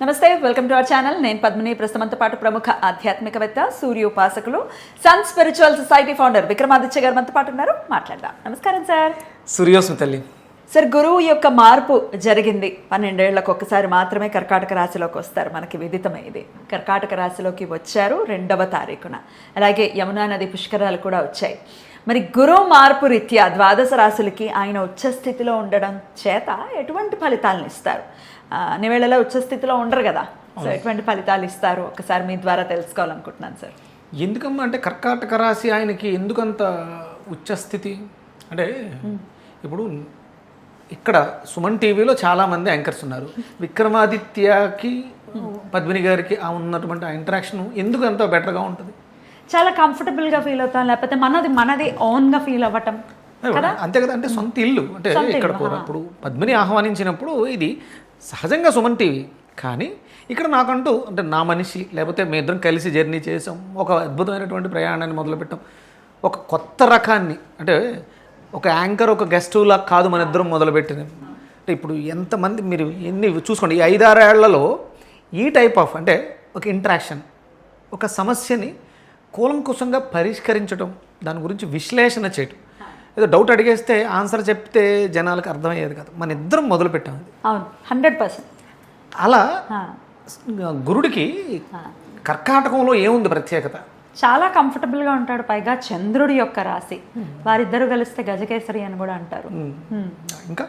నమస్తే, welcome to our channel. నేను పద్మిని. ప్రస్తుతంతో పాటు ప్రముఖ ఆధ్యాత్మికవేత్త, సూర్యోపాసకులు, sun spiritual society founder Vikramaditya గారు మనతో పాటు ఉన్నారు. మాట్లాడదాం. నమస్కారం సార్. సూర్యోస్మి తల్లి. సార్, గురువు యొక్క మార్పు జరిగింది. 12 ఏళ్లకు ఒక్కసారి మాత్రమే కర్కాటక రాశిలోకి వస్తారు. మనకి విదితమే ఇది. కర్కాటక రాశిలోకి వచ్చారు 2వ తారీఖున. అలాగే యమునా నది పుష్కరాలు కూడా వచ్చాయి. మరి గురువు మార్పు రీత్యా ద్వాదశ రాశులకి ఆయన ఉచ్చస్థితిలో ఉండడం చేత ఎటువంటి ఫలితాలను ఇస్తారు? అన్ని వేళలా ఉచ్చస్థితిలో ఉండరు కదా, సో ఎటువంటి ఫలితాలు ఇస్తారు ఒకసారి మీ ద్వారా తెలుసుకోవాలనుకుంటున్నాను సార్. ఎందుకమ్మా అంటే కర్కాటక రాశి ఆయనకి ఎందుకంత ఉచ్చస్థితి అంటే, ఇప్పుడు ఇక్కడ సుమన్ టీవీలో చాలామంది యాంకర్స్ ఉన్నారు. విక్రమాదిత్యకి పద్మిని గారికి ఉన్నటువంటి ఆ ఇంటరాక్షన్ ఎందుకు అంత బెటర్గా ఉంటుంది? చాలా కంఫర్టబుల్గా ఫీల్ అవుతాం, లేకపోతే మనది ఓన్గా ఫీల్ అవ్వటం కదా. అంతే కదా, అంటే సొంత ఇల్లు అంటే ఇక్కడ ఇప్పుడు పద్మిని ఆహ్వానించినప్పుడు ఇది సహజంగా సుమన్ టీవీ, కానీ ఇక్కడ నాకంటూ అంటే నా మనిషి, లేకపోతే మీ ఇద్దరం కలిసి జర్నీ చేసాం, ఒక అద్భుతమైనటువంటి ప్రయాణాన్ని మొదలుపెట్టాం. ఒక కొత్త రకాన్ని అంటే ఒక యాంకర్ ఒక గెస్టులా కాదు మన ఇద్దరం మొదలుపెట్టినాం. అంటే ఇప్పుడు ఎంతమంది మీరు ఎన్ని చూసుకోండి, ఈ 5-6 ఏళ్లలో ఈ టైప్ ఆఫ్ అంటే ఒక ఇంటరాక్షన్, ఒక సమస్యని కూలంకుశంగా పరిష్కరించడం, దాని గురించి విశ్లేషణ చేయటం. ఏదో డౌట్ అడిగేస్తే ఆన్సర్ చెప్తే జనాలకు అర్థమయ్యేది కాదు. మన ఇద్దరం మొదలుపెట్టాం. అవును, 100%. అలా గురుడికి కర్కాటకంలో ఏముంది ప్రత్యేకత? చాలా కంఫర్టబుల్గా ఉంటాడు. పైగా చంద్రుడి యొక్క రాశి, వారిద్దరు కలిస్తే గజకేసరి అని కూడా అంటారు. ఇంకా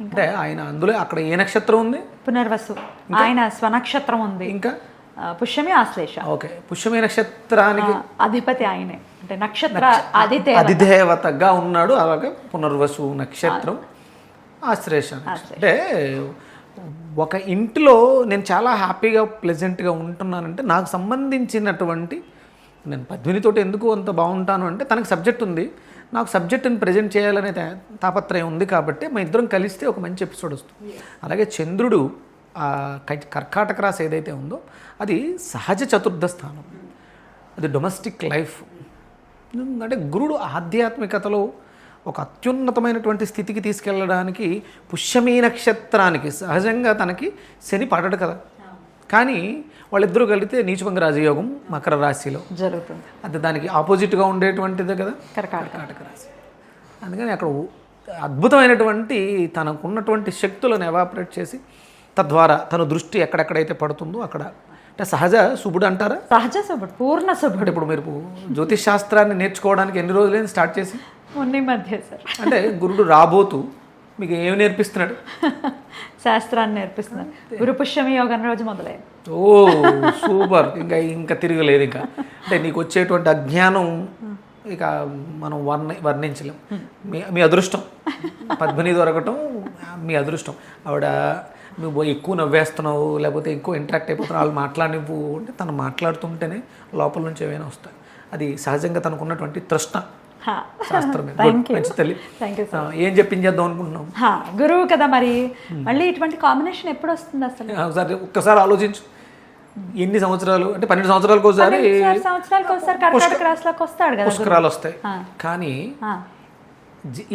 అంటే ఆయన అందులో అక్కడ ఏ నక్షత్రం ఉంది? పునర్వసు. ఆయన స్వనక్షత్రం ఉంది. ఇంకా పుష్యమి, ఆశ్లేష. ఓకే, పుష్యమి నక్షత్రానికి అధిపతి ఆయనే, అంటే నక్షత్ర అధిదేవతగా ఉన్నాడు. అలాగే పునర్వసు నక్షత్రం, ఆశ్లేష. అంటే ఒక ఇంటిలో నేను చాలా హ్యాపీగా ప్లెజెంట్గా ఉంటున్నానంటే నాకు సంబంధించినటువంటి, నేను పద్మినితోటి ఎందుకు అంత బాగుంటాను అంటే తనకు సబ్జెక్ట్ ఉంది, నాకు సబ్జెక్టుని ప్రజెంట్ చేయాలనే తాపత్రయం ఉంది. కాబట్టి మా ఇద్దరం కలిస్తే ఒక మంచి ఎపిసోడ్ వస్తుంది. అలాగే చంద్రుడు కర్కాటక రాశి ఏదైతే ఉందో అది సహజ చతుర్థ స్థానం, అది డొమెస్టిక్ లైఫ్. అంటే గురుడు ఆధ్యాత్మికతలో ఒక అత్యున్నతమైనటువంటి స్థితికి తీసుకెళ్ళడానికి పుష్యమీ నక్షత్రానికి సహజంగా తనకి శని పడడు కదా, కానీ వాళ్ళిద్దరూ కలిగితే నీచభంగ రాజయోగం మకర రాశిలో జరుగుతుంది. అది దానికి ఆపోజిట్గా ఉండేటువంటిదే కదా కర్కాటక రాశి. అందుకని అక్కడ అద్భుతమైనటువంటి తనకున్నటువంటి శక్తులను ఎవాపరేట్ చేసి తద్వారా తన దృష్టి ఎక్కడెక్కడైతే పడుతుందో అక్కడ అంటే సహజ శుభుడు అంటారా? సహజ శుభుడు, పూర్ణ శుభుడు. ఇప్పుడు మీరు జ్యోతిష్ శాస్త్రాన్ని నేర్చుకోవడానికి ఎన్ని రోజులైనా స్టార్ట్ చేసి? మొన్న మధ్య సార్. అంటే గురుడు రాబోతూ మీకు ఏమి నేర్పిస్తున్నాడు? శాస్త్రాన్ని నేర్పిస్తున్నాడు. గురు పుష్యమి యోగం రోజు మొదలైంది. ఓ సూపర్. ఇంకా తిరగలేదు. ఇంకా అంటే నీకు వచ్చేటువంటి అజ్ఞానం ఇక మనం వర్ణించలేం. మీ అదృష్టం పద్మిని దొరకటం మీ అదృష్టం. ఆవిడ నువ్వు ఎక్కువ నవ్వేస్తున్నావు, లేకపోతే ఎక్కువ ఇంటరాక్ట్ అయిపోతున్నావు, వాళ్ళు మాట్లాడినవు అంటే తను మాట్లాడుతుంటేనే లోపల నుంచి ఏమైనా వస్తాయి. అది సహజంగా తనకున్నటువంటి తృష్ణ. శాస్త్రం ఏం చెప్పించేద్దాం అనుకుంటున్నాం. గురువు కదా, మరి మళ్ళీ ఇటువంటి కాంబినేషన్ ఎప్పుడు వస్తుంది అసలు? ఒకసారి ఒక్కసారి ఆలోచించు. ఎన్ని సంవత్సరాలు అంటే 12 సంవత్సరాలకు ఒకసారి పుష్కరాలు వస్తాయి. కానీ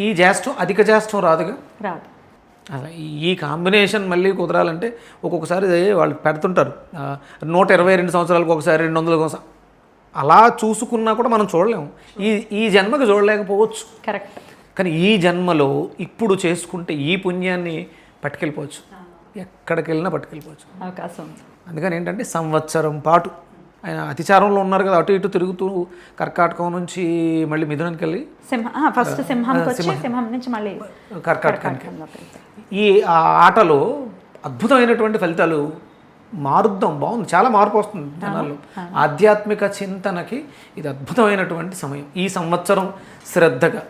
ఈ జ్యేష్ఠం అధిక జ్యేష్ఠం రాదుగా. రాదు. అలా ఈ కాంబినేషన్ మళ్ళీ కుదరాలంటే ఒక్కొక్కసారి వాళ్ళు పెడుతుంటారు 122 సంవత్సరాలకు ఒకసారి, 200 ఒకసారి. అలా చూసుకున్నా కూడా మనం చూడలేము. ఈ జన్మకి చూడలేకపోవచ్చు. కరెక్ట్. కానీ ఈ జన్మలో ఇప్పుడు చేసుకుంటే ఈ పుణ్యాన్ని పట్టుకెళ్ళిపోవచ్చు, ఎక్కడికి వెళ్ళినా పట్టుకెళ్ళిపోవచ్చు, అవకాశం. అందుకని ఏంటంటే సంవత్సరం పాటు ఆయన అతిచారంలో ఉన్నారు కదా, అటు ఇటు తిరుగుతూ కర్కాటకం నుంచి మళ్ళీ మిథునానికి వెళ్ళి ఫస్ట్ సింహం నుంచి మళ్ళీ కర్కాటకానికి. ఈ ఆటలో అద్భుతమైనటువంటి ఫలితాలు మారుద్దాం. బాగుంది, చాలా మార్పు వస్తుంది జనాల్లో. ఆధ్యాత్మిక చింతనకి ఇది అద్భుతమైనటువంటి సమయం. ఈ సంవత్సరం శ్రద్ధగా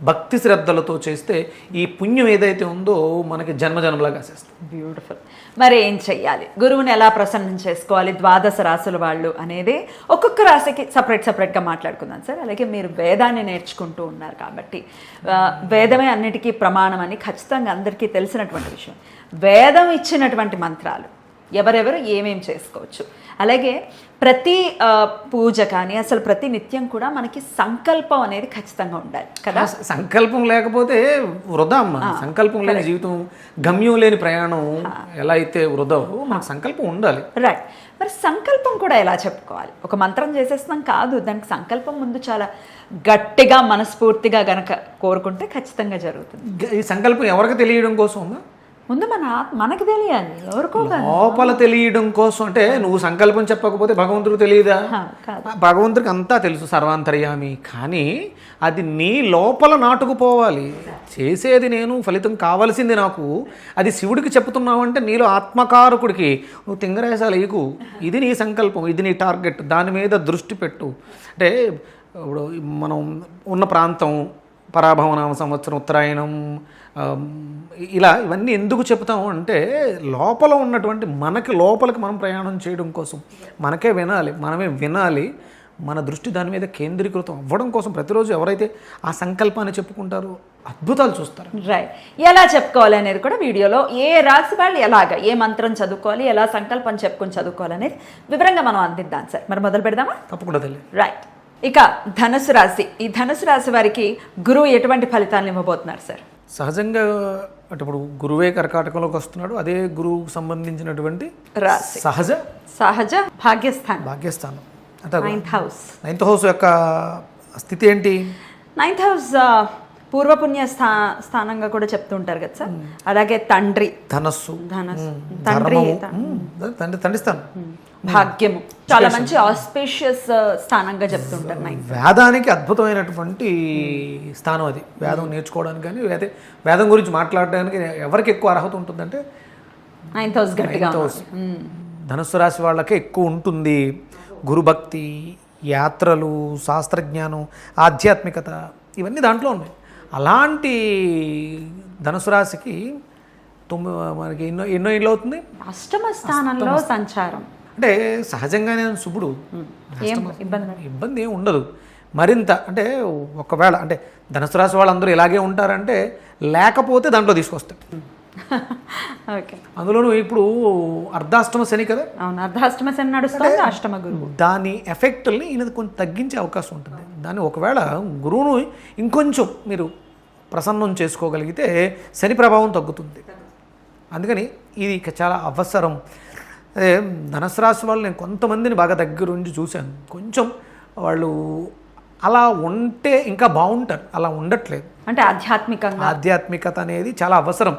భక్తి శ్రద్ధలతో చేస్తే ఈ పుణ్యం ఏదైతే ఉందో మనకి జన్మజన్మలా కాసేస్తుంది. బ్యూటిఫుల్. మరి ఏం చెయ్యాలి? గురువుని ఎలా ప్రసన్నం చేసుకోవాలి ద్వాదశ రాశుల వాళ్ళు అనేది ఒక్కొక్క రాశికి సపరేట్గా మాట్లాడుకుందాం సార్. అలాగే మీరు వేదాన్ని నేర్చుకుంటూ ఉన్నారు కాబట్టి వేదమే అన్నిటికీ ప్రమాణం అని ఖచ్చితంగా అందరికీ తెలిసినటువంటి విషయం. వేదం ఇచ్చినటువంటి మంత్రాలు ఎవరెవరు ఏమేం చేసుకోవచ్చు, అలాగే ప్రతి పూజ కానీ అసలు ప్రతి నిత్యం కూడా మనకి సంకల్పం అనేది ఖచ్చితంగా ఉండాలి కదా. సంకల్పం లేకపోతే వృధా అమ్మ. సంకల్పం లేని జీవితం, గమ్యం లేని ప్రయాణం ఎలా అయితే వృధావో మనకు సంకల్పం ఉండాలి. రైట్. మరి సంకల్పం కూడా ఎలా చెప్పుకోవాలి? ఒక మంత్రం చేసేస్తున్నాం కాదు, దానికి సంకల్పం ముందు చాలా గట్టిగా మనస్ఫూర్తిగా గనక కోరుకుంటే ఖచ్చితంగా జరుగుతుంది. ఈ సంకల్పం ఎవరికి తెలియడం కోసం అమ్మా? ముందు మనకు తెలియాలి, ఎవరికో లోపల తెలియడం కోసం. అంటే నువ్వు సంకల్పం చెప్పకపోతే భగవంతుడికి తెలియదా? భగవంతుడికి అంతా తెలుసు, సర్వాంతర్యామి. కానీ అది నీ లోపల నాటుకుపోవాలి. చేసేది నేను, ఫలితం కావాల్సింది నాకు. అది శివుడికి చెప్తున్నావు అంటే నీలో ఆత్మకారకుడికి నువ్వు తింగరేసాలు వేయకు. ఇది నీ సంకల్పం, ఇది నీ టార్గెట్, దాని మీద దృష్టి పెట్టు. అంటే ఇప్పుడు మనం ఉన్న ప్రాంతం, పరాభవనామ సంవత్సరం, ఉత్తరాయణం, ఇలా ఇవన్నీ ఎందుకు చెప్తాము అంటే లోపల ఉన్నటువంటి మనకి లోపలికి మనం ప్రయాణం చేయడం కోసం, మనకే వినాలి, మనమే వినాలి, మన దృష్టి దాని మీద కేంద్రీకృతం అవ్వడం కోసం ప్రతిరోజు ఎవరైతే ఆ సంకల్పాన్ని చెప్పుకుంటారో అద్భుతాలు చూస్తారు. రైట్. ఎలా చెప్పుకోవాలి అనేది కూడా వీడియోలో ఏ రాశి వాళ్ళు ఎలాగ ఏ మంత్రం చదువుకోవాలి, ఎలా సంకల్పం చెప్పుకొని చదువుకోవాలి అనేది వివరంగా మనం అందిద్దాం సార్. మరి మొదలు పెడదామా? తప్పకుండా తల్లి. రైట్. ఇక ధనుసు రాశి, ఈ ధనుసు రాశి వారికి గురువు ఎటువంటి ఫలితాలను ఇవ్వబోతున్నారు సార్? సహజంగా అంటే ఇప్పుడు గురువే కర్కాటకంలోకి వస్తున్నాడు. అదే గురువుకు సంబంధించినటువంటి రాశి సహజ భాగ్యస్థానం అంటే నైన్త్ హౌస్ యొక్క స్థితి ఏంటి? నైన్త్ హౌస్ పూర్వపుణ్య స్థానంగా కూడా చెప్తుంటారు కదా సార్. అలాగే తండ్రి ధనస్సు, తండ్రిస్తాను, భాగ్యము, చాలా మంచి ఆస్పీషియస్ స్థానంగా చెప్తుంటారు. వేదానికి అద్భుతమైనటువంటి స్థానం అది. వేదం నేర్చుకోవడానికి కానీ వేదం గురించి మాట్లాడడానికి ఎవరికి ఎక్కువ అర్హత ఉంటుందంటే నైన్త్ హౌస్ గట్టిగా. ధనుస్సు రాశి వాళ్ళకే ఎక్కువ ఉంటుంది. గురుభక్తి, యాత్రలు, శాస్త్రజ్ఞానం, ఆధ్యాత్మికత ఇవన్నీ దాంట్లో ఉన్నాయి. అలాంటి ధనుసు రాశికి మనకి ఎన్నో ఇళ్ళు అవుతుంది, అష్టమ స్థానంలో సంచారం. అంటే సహజంగానే శుభుడు, ఇబ్బంది ఏమి ఉండదు. మరింత అంటే ఒకవేళ అంటే ధనుసు రాశి వాళ్ళందరూ ఇలాగే ఉంటారంటే లేకపోతే దాంట్లో తీసుకొస్తాడు. అందులోనూ ఇప్పుడు అర్ధాష్టమ శని కదా, అర్ధాష్టమ శని నడుస్తుంది, అష్టమ గురువు. దాని ఎఫెక్ట్ని ఈయన కొంచెం తగ్గించే అవకాశం ఉంటుంది. దాన్ని ఒకవేళ గురువును ఇంకొంచెం మీరు ప్రసన్నం చేసుకోగలిగితే శని ప్రభావం తగ్గుతుంది. అందుకని ఇది చాలా అవసరం. అదే ధనుసు రాశి వాళ్ళు నేను కొంతమందిని బాగా దగ్గరుండి చూశాను. కొంచెం వాళ్ళు అలా ఉంటే ఇంకా బాగుంటారు, అలా ఉండట్లేదు. అంటే ఆధ్యాత్మికత అనేది చాలా అవసరం.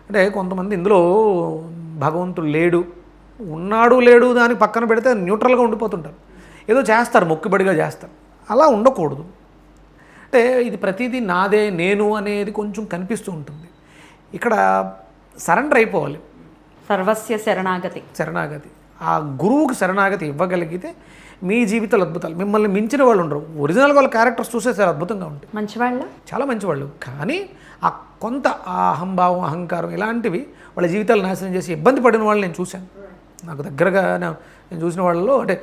అంటే కొంతమంది ఇందులో భగవంతుడు ఉన్నాడు లేడు దాన్ని పక్కన పెడితే న్యూట్రల్గా ఉండిపోతుంటారు, ఏదో చేస్తారు, మొక్కుబడిగా చేస్తారు. అలా ఉండకూడదు. అంటే ఇది ప్రతిదీ నాదే, నేను అనేది కొంచెం కనిపిస్తూ ఉంటుంది. ఇక్కడ సరెండర్ అయిపోవాలి, సర్వస్య శరణాగతి. ఆ గురువుకి శరణాగతి ఇవ్వగలిగితే మీ జీవితాలు అద్భుతాలు. మిమ్మల్ని మించిన వాళ్ళు ఉండరు. ఒరిజినల్గా వాళ్ళ క్యారెక్టర్స్ చూసే చాలా అద్భుతంగా ఉంటాయి, మంచివాళ్ళు, చాలా మంచివాళ్ళు. కానీ ఆ కొంత అహంభావం, అహంకారం ఇలాంటివి వాళ్ళ జీవితాలు నాశనం చేసి ఇబ్బంది పడిన వాళ్ళు నేను చూశాను. నాకు దగ్గరగా నేను చూసిన వాళ్ళలో అంటే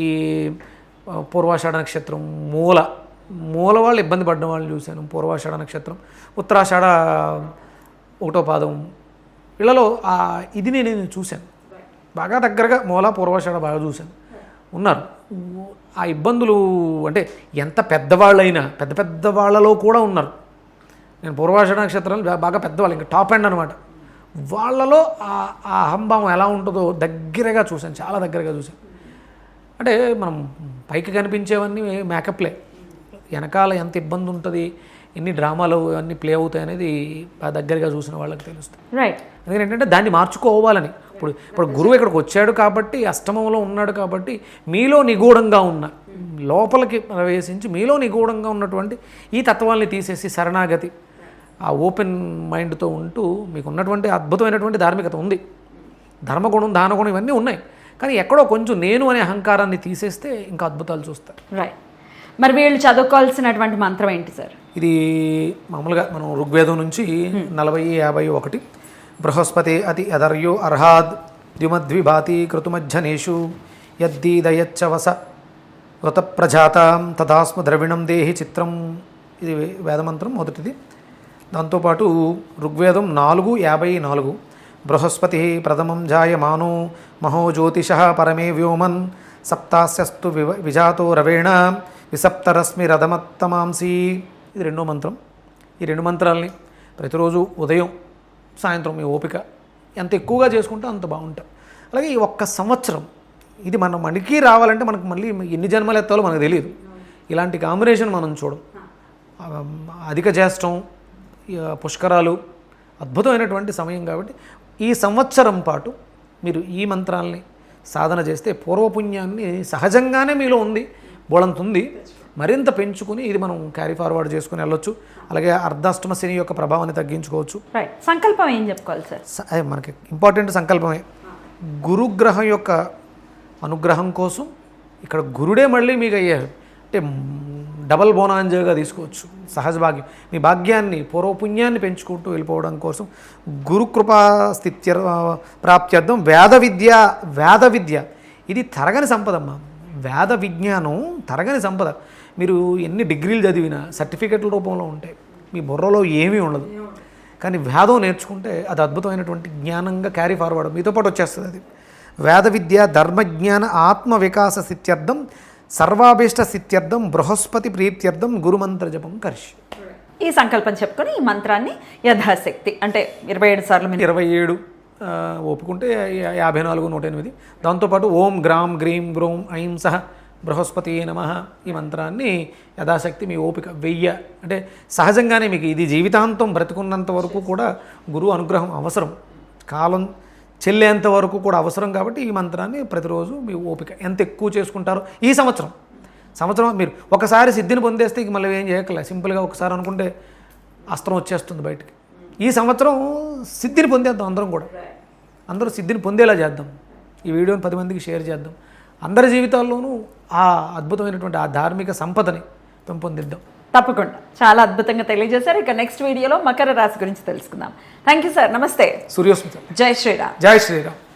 ఈ పూర్వాషాఢ నక్షత్రం, మూల వాళ్ళు ఇబ్బంది పడిన వాళ్ళని చూశాను. పూర్వాషాఢ నక్షత్రం, ఉత్తరాషాఢ 1వ పాదం వీళ్ళలో ఇది నేను చూశాను. బాగా దగ్గరగా మూల, పూర్వాషాఢ బాగా చూశాను. ఉన్నారు ఆ ఇబ్బందులు. అంటే ఎంత పెద్దవాళ్ళైనా పెద్ద వాళ్ళలో కూడా ఉన్నారు. నేను పూర్వాషాఢ నక్షత్రాలు బాగా పెద్దవాళ్ళు, ఇంకా టాప్ ఎండ్ అనమాట. వాళ్ళలో ఆ అహంభావం ఎలా ఉంటుందో దగ్గరగా చూశాను, చాలా దగ్గరగా చూశాను. అంటే మనం పైకి కనిపించేవన్నీ మేకప్లే, వెనకాల ఎంత ఇబ్బంది ఉంటుంది, ఎన్ని డ్రామాలు అన్నీ ప్లే అవుతాయి అనేది దగ్గరగా చూసిన వాళ్ళకి తెలుస్తుంది. రైట్. అందుకని ఏంటంటే దాన్ని మార్చుకోవాలని. ఇప్పుడు గురువు ఇక్కడికి వచ్చాడు కాబట్టి, అష్టమంలో ఉన్నాడు కాబట్టి, మీలో నిగూఢంగా ఉన్న లోపలికి ప్రవేశించి మీలో నిగూఢంగా ఉన్నటువంటి ఈ తత్వాల్ని తీసేసి శరణాగతి, ఆ ఓపెన్ మైండ్తో ఉంటూ మీకు ఉన్నటువంటి అద్భుతమైనటువంటి ధార్మికత ఉంది, ధర్మగుణం, దానగుణం ఇవన్నీ ఉన్నాయి. కానీ ఎక్కడో కొంచెం నేను అనే అహంకారాన్ని తీసేస్తే ఇంకా అద్భుతాలు చూస్తారు. రైట్. మరి వీళ్ళు చదువుకోవాల్సినటువంటి మంత్రం ఏంటి సార్? ఇది మామూలుగా మనం ఋగ్వేదం నుంచి 40-51 బృహస్పతి అతి అదర్యో అర్హాద్ ద్యుమద్విభాతి కృతుమజ్జనేషు యద్దీదయచ్చవస వృత ప్రజాతాం తదాస్మ ద్రవిణం దేహి చిత్రం. ఇది వేదమంత్రం మొదటిది. దాంతోపాటు ఋగ్వేదం 4:54 బృహస్పతి ప్రథమం జాయమానో మహో జ్యోతిష పరమే వ్యోమన్ సప్తాస్యస్తు విజాతో రవేణ విసప్తరశ్మి రథమత్తమాంసి. ఇది రెండో మంత్రం. ఈ రెండు మంత్రాలని ప్రతిరోజు ఉదయం సాయంత్రం మీ ఓపిక ఎంత ఎక్కువగా చేసుకుంటే అంత బాగుంటుంది. అలాగే ఈ ఒక్క సంవత్సరం ఇది మన మనకి రావాలంటే మనకు మళ్ళీ ఎన్ని జన్మలు ఎత్తాలో మనకు తెలియదు. ఇలాంటి కాంబినేషన్ మనం చూడం. అధిక జ్యేష్టం, పుష్కరాలు అద్భుతమైనటువంటి సమయం కాబట్టి ఈ సంవత్సరం పాటు మీరు ఈ మంత్రాలని సాధన చేస్తే పూర్వపుణ్యాన్ని సహజంగానే మీలో ఉంది, బోళంత ఉంది, మరింత పెంచుకుని ఇది మనం క్యారీ ఫార్వర్డ్ చేసుకుని వెళ్ళొచ్చు. అలాగే అర్ధాష్టమ శని యొక్క ప్రభావాన్ని తగ్గించుకోవచ్చు. రైట్. సంకల్పం ఏం చెప్పుకోవాలి సార్? మనకి ఇంపార్టెంట్ సంకల్పమే. గురుగ్రహం యొక్క అనుగ్రహం కోసం ఇక్కడ గురుడే మళ్ళీ మీకు అయ్యారు అంటే డబల్ బోనాంజగా తీసుకోవచ్చు. సహజ భాగ్యం, మీ భాగ్యాన్ని పూర్వపుణ్యాన్ని పెంచుకుంటూ వెళ్ళిపోవడం కోసం గురుకృపా స్థిత్య ప్రాప్త్యర్థం వేద విద్య ఇది తరగని సంపదమ్మా. వేద విజ్ఞానం తరగని సంపద. మీరు ఎన్ని డిగ్రీలు చదివినా సర్టిఫికెట్ల రూపంలో ఉంటాయి, మీ బుర్రలో ఏమీ ఉండదు. కానీ వేదం నేర్చుకుంటే అది అద్భుతమైనటువంటి జ్ఞానంగా క్యారీ ఫార్వర్డ్ మీతో పాటు వచ్చేస్తుంది. అది వేద విద్య ధర్మజ్ఞాన ఆత్మ వికాస స్థిత్యర్థం సర్వాభీష్ట స్థిత్యర్థం బృహస్పతి ప్రీత్యర్థం గురుమంత్ర జపం కర్షి. ఈ సంకల్పం చెప్పుకొని ఈ మంత్రాన్ని యథాశక్తి అంటే 27 సార్లు 27 ఒప్పుకుంటే 54 108. దాంతోపాటు ఓం గ్రామ్ గ్రీం గ్రోం ఐం సహ బృహస్పతి నమః ఈ మంత్రాన్ని యథాశక్తి మీ ఓపిక 1000 అంటే సహజంగానే మీకు ఇది జీవితాంతం బ్రతికున్నంత వరకు కూడా గురువు అనుగ్రహం అవసరం, కాలం చెల్లేంత వరకు కూడా అవసరం. కాబట్టి ఈ మంత్రాన్ని ప్రతిరోజు మీ ఓపిక ఎంత ఎక్కువ చేసుకుంటారో ఈ సంవత్సరం మీరు ఒకసారి సిద్ధిని పొందేస్తే ఇక మళ్ళీ ఏం చేయక్కర్లే. సింపుల్గా ఒకసారి అనుకుంటే అస్త్రం వచ్చేస్తుంది బయటికి. ఈ సంవత్సరం సిద్ధిని పొందేద్దాం, అందరూ సిద్ధిని పొందేలా చేద్దాం. ఈ వీడియోని 10 మందికి షేర్ చేద్దాం. అందరి జీవితాల్లోనూ ఆ అద్భుతమైనటువంటి ఆ ధార్మిక సంపదని పెంపొందిద్దాం. తప్పకుండా చాలా అద్భుతంగా తెలియజేశారు. ఇక నెక్స్ట్ వీడియోలో మకర రాశి గురించి తెలుసుకుందాం. Thank you sir. నమస్తే. సూర్యోస్మిత. జై శ్రీరామ్. జై శ్రీరామ్.